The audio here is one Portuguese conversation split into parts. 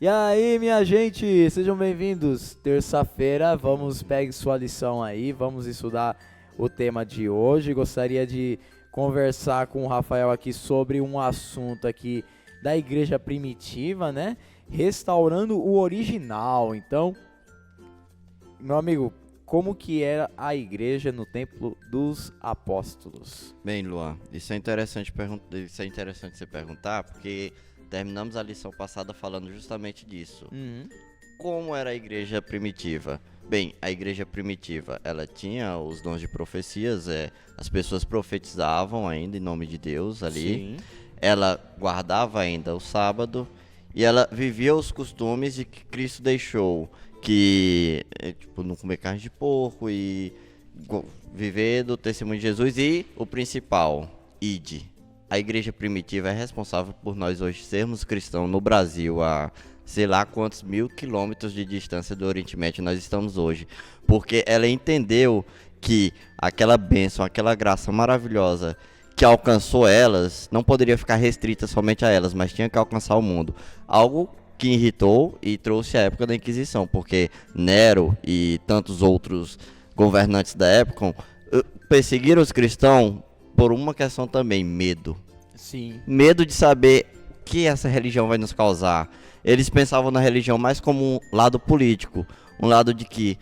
E aí, minha gente, sejam bem-vindos. Terça-feira, pegue sua lição aí, vamos estudar o tema de hoje. Gostaria de conversar com o Rafael aqui sobre um assunto aqui da igreja primitiva, né? Restaurando o original. Então, meu amigo, como que era a igreja no tempo dos apóstolos? Bem, Luan, isso é interessante você perguntar, porque terminamos a lição passada falando justamente disso. Uhum. Como era a igreja primitiva? Bem, a igreja primitiva, ela tinha os dons de profecias, as pessoas profetizavam ainda em nome de Deus ali, Sim. ela guardava ainda o sábado e ela vivia os costumes de que Cristo deixou, que tipo, não comer carne de porco e viver do testemunho de Jesus e o principal, ide. A igreja primitiva é responsável por nós hoje sermos cristãos no Brasil a sei lá quantos 1.000 quilômetros de distância do Oriente Médio nós estamos hoje, porque ela entendeu que aquela bênção, aquela graça maravilhosa que alcançou elas, não poderia ficar restrita somente a elas, mas tinha que alcançar o mundo. Algo que irritou e trouxe a época da Inquisição, porque Nero e tantos outros governantes da época perseguiram os cristãos por uma questão também, medo. Sim. Medo de saber o que essa religião vai nos causar. Eles pensavam na religião mais como um lado político, um lado de que,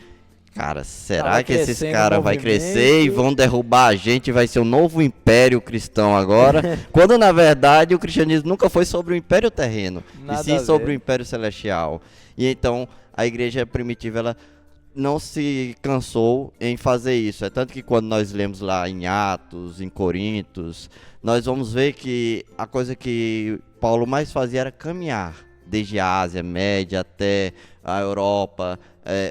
cara, será Vai que esses crescendo o caras vai crescer e movimento. vão derrubar a gente, vai ser um novo império cristão agora? Quando na verdade o cristianismo nunca foi sobre o império terreno, e Nada sim a sobre o ver. império celestial. E então a igreja primitiva, ela não se cansou em fazer isso. É tanto que quando nós lemos lá em Atos, em Coríntios, nós vamos ver que a coisa que Paulo mais fazia era caminhar, desde a Ásia Média até a Europa,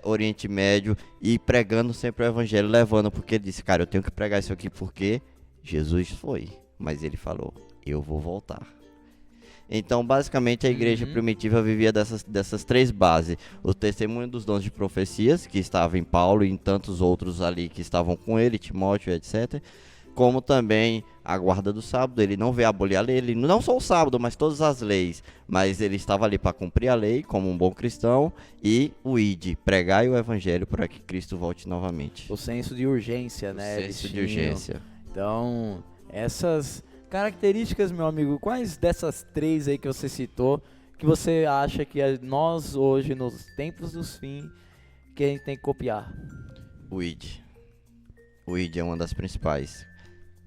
Oriente Médio, e pregando sempre o evangelho, levando, porque ele disse, cara, eu tenho que pregar isso aqui porque Jesus foi, mas ele falou, eu vou voltar. Então, basicamente, a igreja Uhum. primitiva vivia dessas três bases. O testemunho dos dons de profecias, que estava em Paulo e em tantos outros ali que estavam com ele, Timóteo, etc. Como também a guarda do sábado. Ele não veio abolir a lei, ele não só o sábado, mas todas as leis. Mas ele estava ali para cumprir a lei, como um bom cristão. E o ide, pregai o evangelho para que Cristo volte novamente. O senso de urgência, O né? senso Eles de tinham. urgência. Então, essas características, meu amigo, quais dessas três aí que você citou, que você acha que nós hoje, nos tempos dos fins, que a gente tem que copiar? O ide. O ide é uma das principais.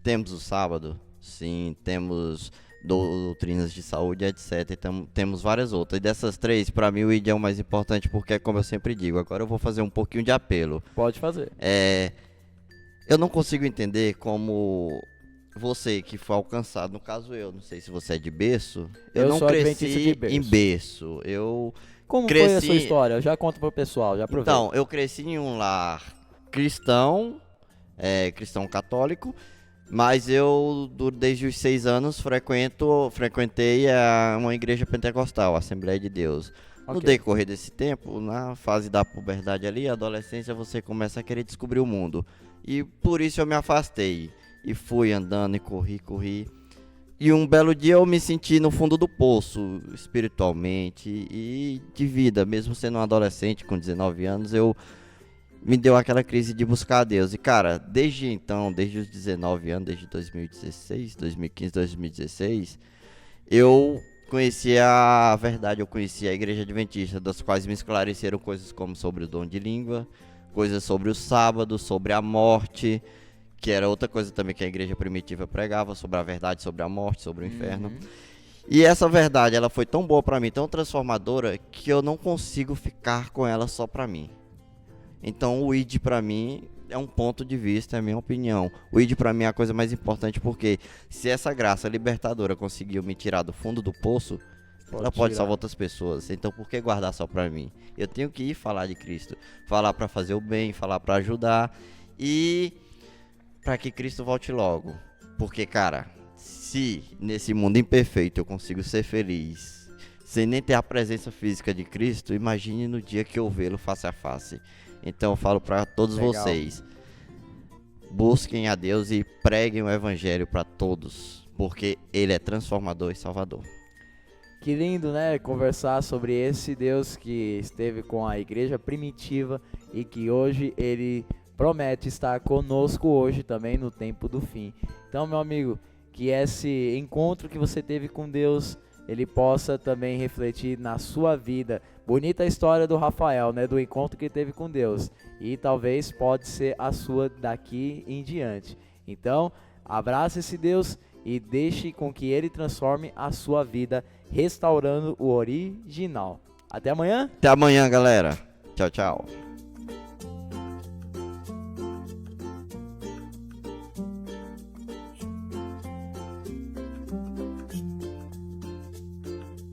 Temos o sábado, sim, temos doutrinas de saúde, etc. Temos várias outras. E dessas três, para mim, o ID é o mais importante porque, como eu sempre digo, agora eu vou fazer um pouquinho de apelo. Pode fazer. Eu não consigo entender como você que foi alcançado, no caso eu, não sei se você é de berço, eu Eu não sou adventista de cresci em berço. berço. Eu Como foi a sua cresci. história? Eu já conto pro pessoal, já aproveito. Então, eu cresci em um lar cristão, cristão católico. Mas eu, desde os 6 anos, frequentei uma igreja pentecostal, a Assembleia de Deus. No Ok. decorrer desse tempo, na fase da puberdade ali, adolescência, você começa a querer descobrir o mundo. E por isso eu me afastei. E fui andando e corri. E um belo dia eu me senti no fundo do poço, espiritualmente e de vida. Mesmo sendo um adolescente com 19 anos, me deu aquela crise de buscar a Deus. E, cara, desde então, desde os 19 anos, desde 2016, 2015, 2016, eu conheci a verdade, eu conheci a Igreja Adventista, das quais me esclareceram coisas como sobre o dom de língua, coisas sobre o sábado, sobre a morte, que era outra coisa também que a Igreja Primitiva pregava, sobre a verdade, sobre a morte, sobre o inferno. Uhum. E essa verdade, ela foi tão boa pra mim, tão transformadora, que eu não consigo ficar com ela só pra mim. Então o ID pra mim é um ponto de vista, é a minha opinião. O ID pra mim é a coisa mais importante porque se essa graça libertadora conseguiu me tirar do fundo do poço, ela pode tirar. salvar outras pessoas. Então por que guardar só pra mim? Eu tenho que ir falar de Cristo, falar pra fazer o bem, falar pra ajudar e pra que Cristo volte logo. Porque, cara, se nesse mundo imperfeito eu consigo ser feliz, sem nem ter a presença física de Cristo, imagine no dia que eu vê-lo face a face. Então eu falo para todos Legal. vocês, busquem a Deus e preguem o evangelho para todos, porque ele é transformador e salvador. Que lindo, né? Conversar sobre esse Deus que esteve com a igreja primitiva e que hoje ele promete estar conosco hoje também no tempo do fim. Então, meu amigo, que esse encontro que você teve com Deus, ele possa também refletir na sua vida. Bonita a história do Rafael, né? Do encontro que ele teve com Deus. E talvez pode ser a sua daqui em diante. Então, abraça esse Deus e deixe com que ele transforme a sua vida, restaurando o original. Até amanhã. Até amanhã, galera. Tchau, tchau.